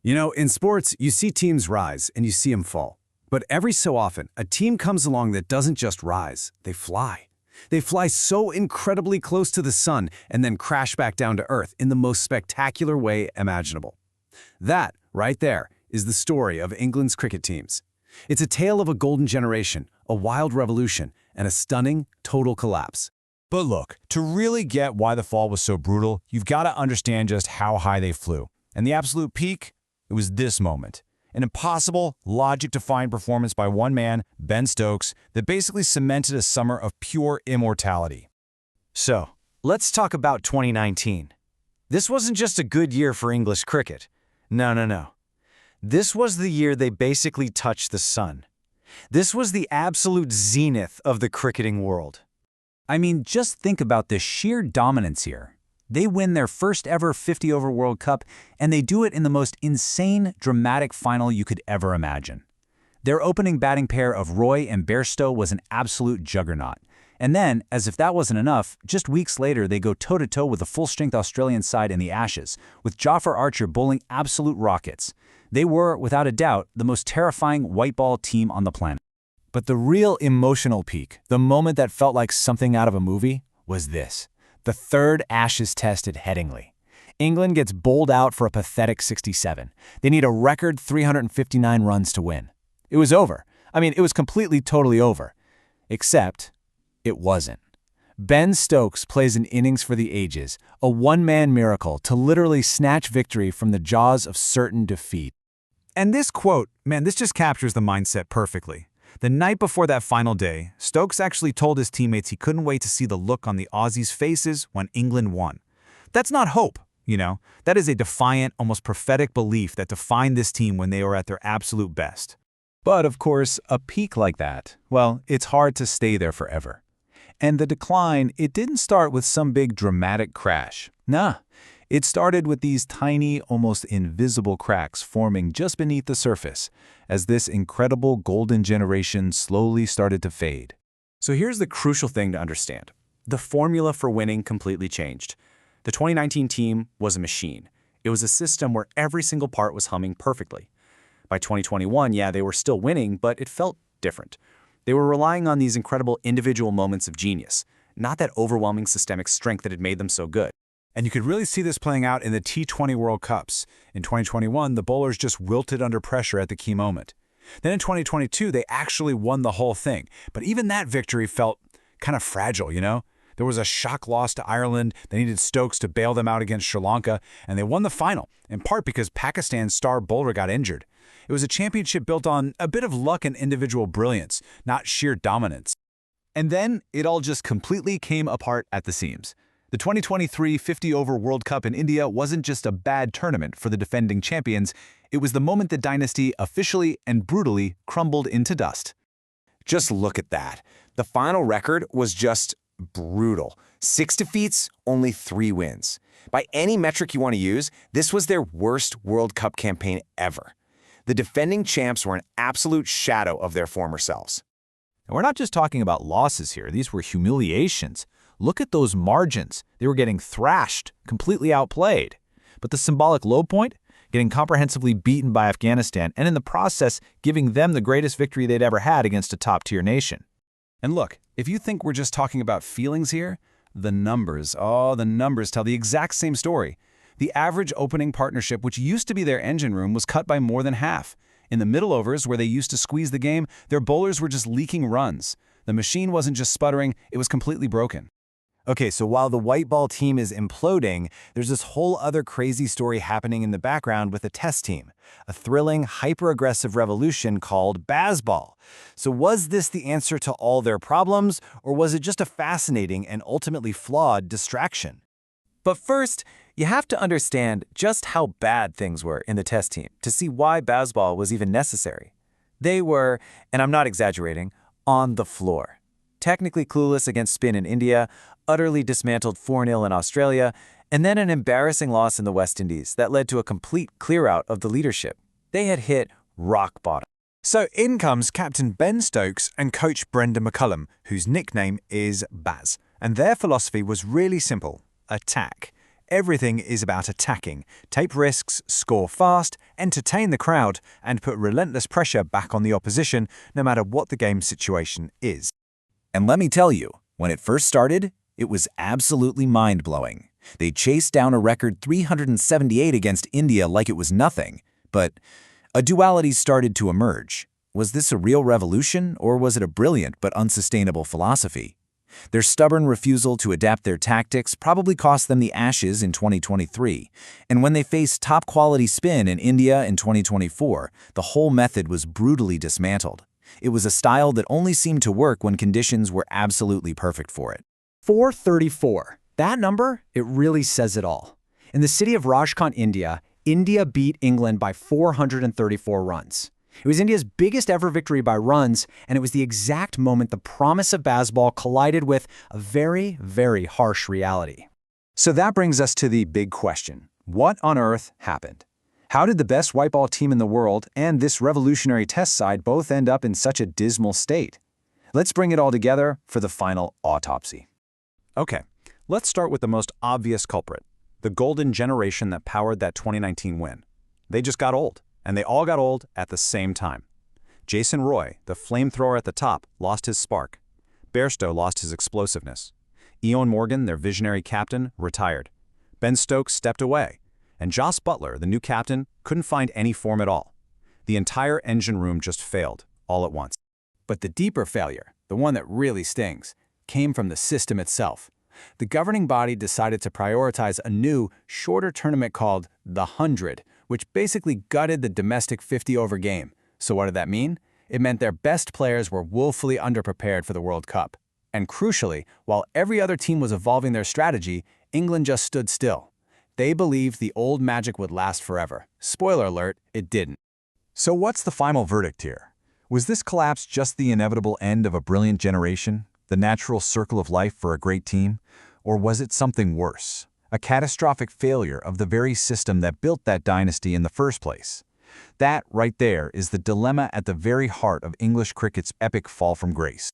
In sports, you see teams rise and you see them fall. But every so often, a team comes along that doesn't just rise, they fly. They fly so incredibly close to the sun and then crash back down to Earth in the most spectacular way imaginable. That, right there, is the story of England's cricket teams. It's a tale of a golden generation, a wild revolution, and a stunning, total collapse. But look, to really get why the fall was so brutal, you've got to understand just how high they flew. And the absolute peak? It was this moment. An impossible, logic-defying performance by one man, Ben Stokes, that basically cemented a summer of pure immortality. So, let's talk about 2019. This wasn't just a good year for English cricket. No. This was the year they basically touched the sun. This was the absolute zenith of the cricketing world. I mean, just think about the sheer dominance here. They win their first ever 50-over World Cup, and they do it in the most insane, dramatic final you could ever imagine. Their opening batting pair of Roy and Bairstow was an absolute juggernaut. And then, as if that wasn't enough, just weeks later they go toe-to-toe with the full-strength Australian side in the Ashes, with Jofra Archer bowling absolute rockets. They were, without a doubt, the most terrifying white ball team on the planet. But the real emotional peak, the moment that felt like something out of a movie, was this. The third Ashes test at Headingley. England gets bowled out for a pathetic 67. They need a record 359 runs to win. It was over. I mean, it was completely, totally over. Except, it wasn't. Ben Stokes plays an innings for the ages, a one-man miracle to literally snatch victory from the jaws of certain defeat. And this quote, man, this just captures the mindset perfectly. The night before that final day, Stokes actually told his teammates he couldn't wait to see the look on the Aussies' faces when England won. That's not hope, That is a defiant, almost prophetic belief that defined this team when they were at their absolute best. But, of course, a peak like that, well, it's hard to stay there forever. And the decline, it didn't start with some big dramatic crash. Nah. It started with these tiny, almost invisible cracks forming just beneath the surface, as this incredible golden generation slowly started to fade. So here's the crucial thing to understand. The formula for winning completely changed. The 2019 team was a machine. It was a system where every single part was humming perfectly. By 2021, yeah, they were still winning, but it felt different. They were relying on these incredible individual moments of genius, not that overwhelming systemic strength that had made them so good. And you could really see this playing out in the T20 World Cups. In 2021, the bowlers just wilted under pressure at the key moment. Then in 2022, they actually won the whole thing. But even that victory felt kind of fragile, There was a shock loss to Ireland. They needed Stokes to bail them out against Sri Lanka, and they won the final, in part because Pakistan's star bowler got injured. It was a championship built on a bit of luck and individual brilliance, not sheer dominance. And then it all just completely came apart at the seams. The 2023 50-over World Cup in India wasn't just a bad tournament for the defending champions, it was the moment the dynasty officially and brutally crumbled into dust. Just look at that. The final record was just brutal. 6 defeats, only 3 wins. By any metric you want to use, this was their worst World Cup campaign ever. The defending champs were an absolute shadow of their former selves. And we're not just talking about losses here, these were humiliations. Look at those margins. They were getting thrashed, completely outplayed. But the symbolic low point? Getting comprehensively beaten by Afghanistan, and in the process, giving them the greatest victory they'd ever had against a top-tier nation. And look, if you think we're just talking about feelings here, the numbers tell the exact same story. The average opening partnership, which used to be their engine room, was cut by more than half. In the middle overs, where they used to squeeze the game, their bowlers were just leaking runs. The machine wasn't just sputtering, it was completely broken. Okay, so while the white ball team is imploding, there's this whole other crazy story happening in the background with the test team, a thrilling, hyper-aggressive revolution called Bazball. So was this the answer to all their problems, or was it just a fascinating and ultimately flawed distraction? But first, you have to understand just how bad things were in the test team to see why Bazball was even necessary. They were, and I'm not exaggerating, on the floor. Technically clueless against spin in India, utterly dismantled 4-0 in Australia, and then an embarrassing loss in the West Indies that led to a complete clear-out of the leadership. They had hit rock bottom. So in comes Captain Ben Stokes and coach Brendan McCullum, whose nickname is Baz. And their philosophy was really simple: attack. Everything is about attacking, take risks, score fast, entertain the crowd, and put relentless pressure back on the opposition, no matter what the game situation is. And let me tell you, when it first started, it was absolutely mind-blowing. They chased down a record 378 against India like it was nothing. But a duality started to emerge. Was this a real revolution, or was it a brilliant but unsustainable philosophy? Their stubborn refusal to adapt their tactics probably cost them the Ashes in 2023, and when they faced top-quality spin in India in 2024, the whole method was brutally dismantled. It was a style that only seemed to work when conditions were absolutely perfect for it. 434. That number, it really says it all. In the city of Rajkot, India beat England by 434 runs. It was India's biggest ever victory by runs, and it was the exact moment the promise of baseball collided with a very, very harsh reality. So that brings us to the big question. What on earth happened? How did the best white ball team in the world and this revolutionary test side both end up in such a dismal state? Let's bring it all together for the final autopsy. Okay, let's start with the most obvious culprit, the golden generation that powered that 2019 win. They just got old. And they all got old at the same time. Jason Roy, the flamethrower at the top, lost his spark. Bairstow lost his explosiveness. Eoin Morgan, their visionary captain, retired. Ben Stokes stepped away. And Joss Butler, the new captain, couldn't find any form at all. The entire engine room just failed, all at once. But the deeper failure, the one that really stings, came from the system itself. The governing body decided to prioritize a new, shorter tournament called the 100, which basically gutted the domestic 50-over game. So what did that mean? It meant their best players were woefully underprepared for the World Cup. And crucially, while every other team was evolving their strategy, England just stood still. They believed the old magic would last forever. Spoiler alert, it didn't. So what's the final verdict here? Was this collapse just the inevitable end of a brilliant generation, the natural circle of life for a great team? Or was it something worse? A catastrophic failure of the very system that built that dynasty in the first place? That, right there, is the dilemma at the very heart of English cricket's epic fall from grace.